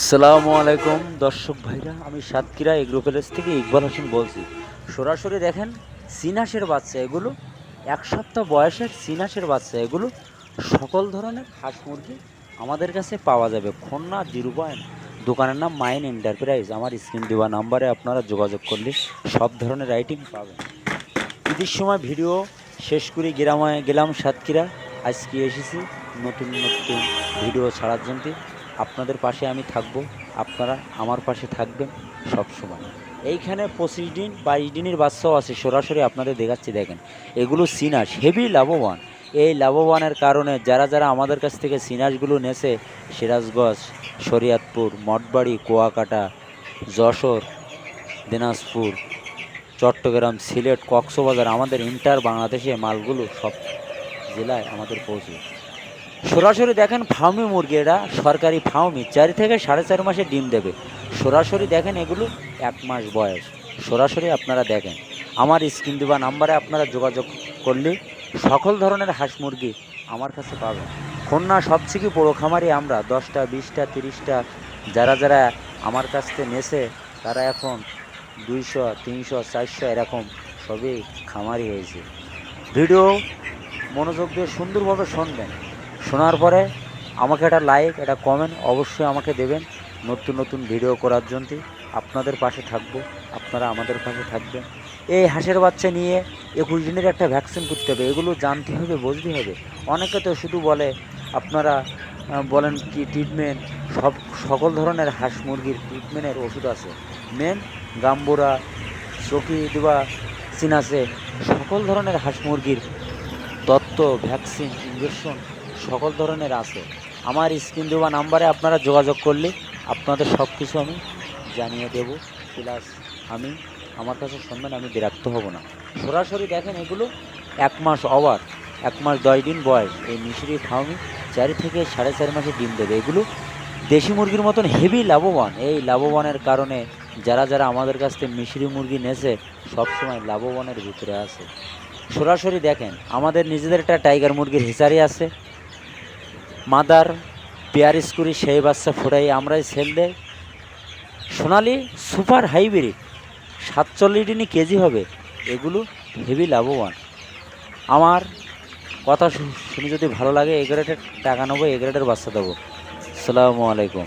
সালামু আলাইকুম দর্শক ভাইরা, আমি সাতক্ষীরা এগ্রো প্যালেস থেকে ইকবাল হোসেন বলছি। সরাসরি দেখেন সিনাসের বাচ্চা এগুলো, 1 সপ্তাহ বয়সের সিনাসের বাচ্চা এগুলো। সকল ধরনের হাঁস মুরগি আমাদের কাছে পাওয়া যাবে। খুলনা 0 পয়েন্ট, দোকানের নাম মাইন এন্টারপ্রাইজ। আমার স্ক্রিন দেওয়া নাম্বারে আপনারা যোগাযোগ করলে সব ধরনের আইটেম পাবেন। ঈদের সময় ভিডিও শেষ করে গ্রামে গেলাম সাতক্ষীরা, আজকে এসেছি নতুন নতুন ভিডিও ছাড়ার জন্য। আপনাদের পাশে আমি থাকবো, আপনারা আমার পাশে থাকবেন সব সময়। এইখানে 25 দিন 22 দিনের বাচ্চাও আছে, সরাসরি আপনাদের দেখাচ্ছি। দেখেন এগুলো সিনাস, হেভি লাভবান। এই লাভবানের কারণে যারা যারা আমাদের কাছ থেকে সিনাসগুলো নেছে, সিরাজগঞ্জ, শরীয়তপুর, মঠবাড়ি, কুয়াকাটা, যশোর, দিনাজপুর, চট্টগ্রাম, সিলেট, কক্সবাজার, আমাদের ইন্টার বাংলাদেশে মালগুলো সব জেলায় আমাদের পৌঁছে। সরাসরি দেখেন ফার্মি মুরগি, এটা সরকারি ফার্মি, 4 থেকে 4.5 মাসে ডিম দেবে। সরাসরি দেখেন এগুলো 1 মাস বয়স। সরাসরি আপনারা দেখেন, আমার স্ক্রিন দেওয়া নাম্বারে আপনারা যোগাযোগ করলে সকল ধরনের হাঁস মুরগি আমার কাছে পাবেন। খুলনা সবথেকে বড়ো খামারি আমরা, 10টা 20টা 30টা যারা যারা আমার কাছ থেকে নেছে তারা এখন 200 300 400 এরকম সবই খামারি হয়েছে। ভিডিও মনোযোগ দিয়ে সুন্দরভাবে শুনবেন, শোনার পরে আমাকে একটা লাইক, একটা কমেন্ট অবশ্যই আমাকে দেবেন। নতুন নতুন ভিডিও করার জন্য আপনাদের পাশে থাকবো, আপনারা আমাদের পাশে থাকবেন। এই হাঁসের বাচ্চা নিয়ে 21 দিনের একটা ভ্যাকসিন করতে হবে, এগুলো জানতে হবে, বুঝতে হবে। অনেকে তো শুধু বলে, আপনারা বলেন কি ট্রিটমেন্ট, সকল ধরনের হাঁস মুরগির ট্রিটমেন্টের ওষুধ আছে। মেন গাম্বুরা, চকি দেওয়া সিন আছে, সকল ধরনের হাঁস মুরগির তত্ত্ব, ভ্যাকসিন, ইঞ্জেকশন সকল ধরনের আছে। আমার স্ক্রিন দেওয়া নাম্বারে আপনারা যোগাযোগ করলে আপনাদের সব কিছু আমি জানিয়ে দেব। প্লাস আমি আমার কাছে শুনবেন, আমি বিরক্ত হব না। সরাসরি দেখেন এগুলো 1 মাস ওভার, 1 মাস 10 দিন বয়স। এই মিশরি ফার্মি 4 থেকে 4.5 মাসে ডিম দেবে। এগুলো দেশি মুরগির মতন হেভি লাভবান। এই লাভবানের কারণে যারা যারা আমাদের কাছ থেকে মিশরি মুরগি নেছে সবসময় লাভবানের ভিতরে আছে। সরাসরি দেখেন আমাদের নিজেদের একটা টাইগার মুরগির হিসারি আছে, মাদার পেয়ার স্কুরি, সেই বাচ্চা ফোটাই আমরাই সেল দেয়। সোনালি সুপার হাইব্রিড 47 দিনই কেজি হবে। এগুলো হেভি লাভবান। আমার কথা শুনে যদি ভালো লাগে, এ গ্রেডের টাকা নেবো, এ গ্রেডের বাচ্চা দেবো। আসসালামু আলাইকুম।